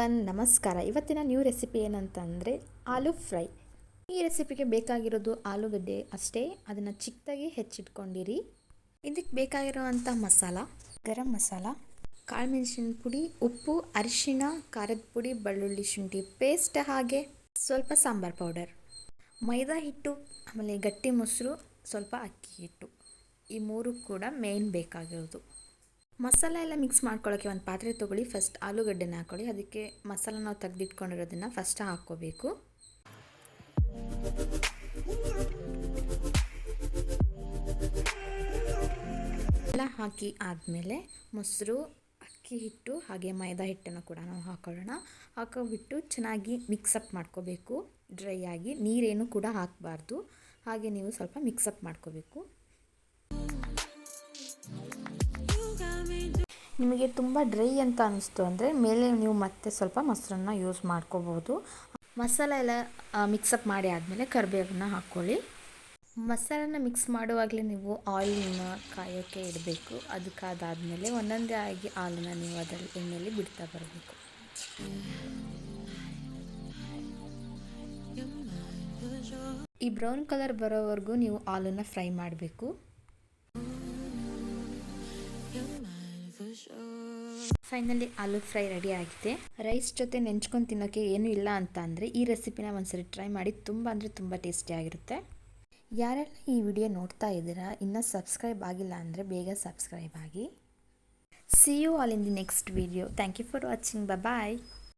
Everyone, ನಮಸ್ಕಾರ. ಇವತ್ತಿನ new recipe ಏನಂತಂದರೆ ಆಲೂ ಫ್ರೈ. ಈ ರೆಸಿಪಿಗೆ ಬೇಕಾಗಿರೋದು ಆಲೂಗಡ್ಡೆ ಅಷ್ಟೇ. ಅದನ್ನು ಚಿಕ್ಕದಾಗಿ ಹೆಚ್ಚಿಟ್ಕೊಂಡಿರಿ. ಇದಕ್ಕೆ ಬೇಕಾಗಿರೋವಂಥ ಮಸಾಲ: ಗರಂ ಮಸಾಲ, ಕಾಳು ಮೆಣಸಿನ ಪುಡಿ, ಉಪ್ಪು, ಅರಿಶಿಣ, ಖಾರದ ಪುಡಿ, ಬೆಳ್ಳುಳ್ಳಿ ಶುಂಠಿ ಪೇಸ್ಟ್, ಹಾಗೆ ಸ್ವಲ್ಪ ಸಾಂಬಾರ್ ಪೌಡರ್, ಮೈದಾ ಹಿಟ್ಟು, ಆಮೇಲೆ ಗಟ್ಟಿ ಮೊಸರು, ಸ್ವಲ್ಪ ಅಕ್ಕಿ ಹಿಟ್ಟು. ಈ ಮೂರು ಕೂಡ ಮೇನ್ ಬೇಕಾಗಿರೋದು. ಮಸಾಲ ಎಲ್ಲ ಮಿಕ್ಸ್ ಮಾಡ್ಕೊಳ್ಳೋಕ್ಕೆ ಒಂದು ಪಾತ್ರೆ ತೊಗೊಳ್ಳಿ. ಫಸ್ಟ್ ಆಲೂಗಡ್ಡೆನ ಹಾಕ್ಕೊಳ್ಳಿ. ಅದಕ್ಕೆ ಮಸಾಲ ನಾವು ತೆಗೆದಿಟ್ಕೊಂಡಿರೋದನ್ನು ಫಸ್ಟ್ ಹಾಕ್ಕೋಬೇಕು. ಎಲ್ಲ ಹಾಕಿ ಆದಮೇಲೆ ಮೊಸರು, ಅಕ್ಕಿ ಹಿಟ್ಟು ಹಾಗೆ ಮೈದಾ ಹಿಟ್ಟನ್ನು ಕೂಡ ನಾವು ಹಾಕೊಳ್ಳೋಣ. ಹಾಕೋಬಿಟ್ಟು ಚೆನ್ನಾಗಿ ಮಿಕ್ಸಪ್ ಮಾಡ್ಕೋಬೇಕು. ಡ್ರೈ ಆಗಿ ನೀರೇನು ಕೂಡ ಹಾಕಬಾರ್ದು. ಹಾಗೆ ನೀವು ಸ್ವಲ್ಪ ಮಿಕ್ಸಪ್ ಮಾಡ್ಕೋಬೇಕು. ನಿಮಗೆ ತುಂಬ ಡ್ರೈ ಅಂತ ಅನಿಸ್ತು ಅಂದರೆ ಮೇಲೆ ನೀವು ಮತ್ತೆ ಸ್ವಲ್ಪ ಮೊಸರನ್ನ ಯೂಸ್ ಮಾಡ್ಕೋಬೋದು. ಮಸಾಲೆ ಎಲ್ಲ ಮಿಕ್ಸಪ್ ಮಾಡಿ ಆದಮೇಲೆ ಕರಿಬೇವನ್ನ ಹಾಕ್ಕೊಳ್ಳಿ. ಮಸಾಲನ ಮಿಕ್ಸ್ ಮಾಡುವಾಗಲೇ ನೀವು ಆಯಿಲನ್ನ ಕಾಯೋಕ್ಕೆ ಇಡಬೇಕು. ಅದಕ್ಕಾದಾದಮೇಲೆ ಒಂದೊಂದೇ ಆಗಿ ಹಾಲನ್ನು ನೀವು ಅದರಲ್ಲಿ ಎಣ್ಣೆಯಲ್ಲಿ ಬಿಡ್ತಾ ಬರಬೇಕು. ಈ ಬ್ರೌನ್ ಕಲರ್ ಬರೋವರೆಗೂ ನೀವು ಹಾಲನ್ನು ಫ್ರೈ ಮಾಡಬೇಕು. ಫೈನಲಿ ಆಲೂ ಫ್ರೈ ರೆಡಿ ಆಗಿದೆ. ರೈಸ್ ಜೊತೆ ನೆಂಚ್ಕೊಂಡು ತಿನ್ನೋಕ್ಕೆ ಏನೂ ಇಲ್ಲ ಅಂತ ಅಂದರೆ ಈ ರೆಸಿಪಿನ ಒಂದ್ಸರಿ ಟ್ರೈ ಮಾಡಿ. ತುಂಬ ಅಂದರೆ ತುಂಬ ಟೇಸ್ಟಿಯಾಗಿರುತ್ತೆ. ಯಾರೆಲ್ಲ ಈ ವಿಡಿಯೋ ನೋಡ್ತಾ ಇದ್ದೀರಾ, ಇನ್ನೂ ಸಬ್ಸ್ಕ್ರೈಬ್ ಆಗಿಲ್ಲ ಅಂದರೆ ಬೇಗ ಸಬ್ಸ್ಕ್ರೈಬ್ ಆಗಿ. See you all in the next video. Thank you for watching. Bye.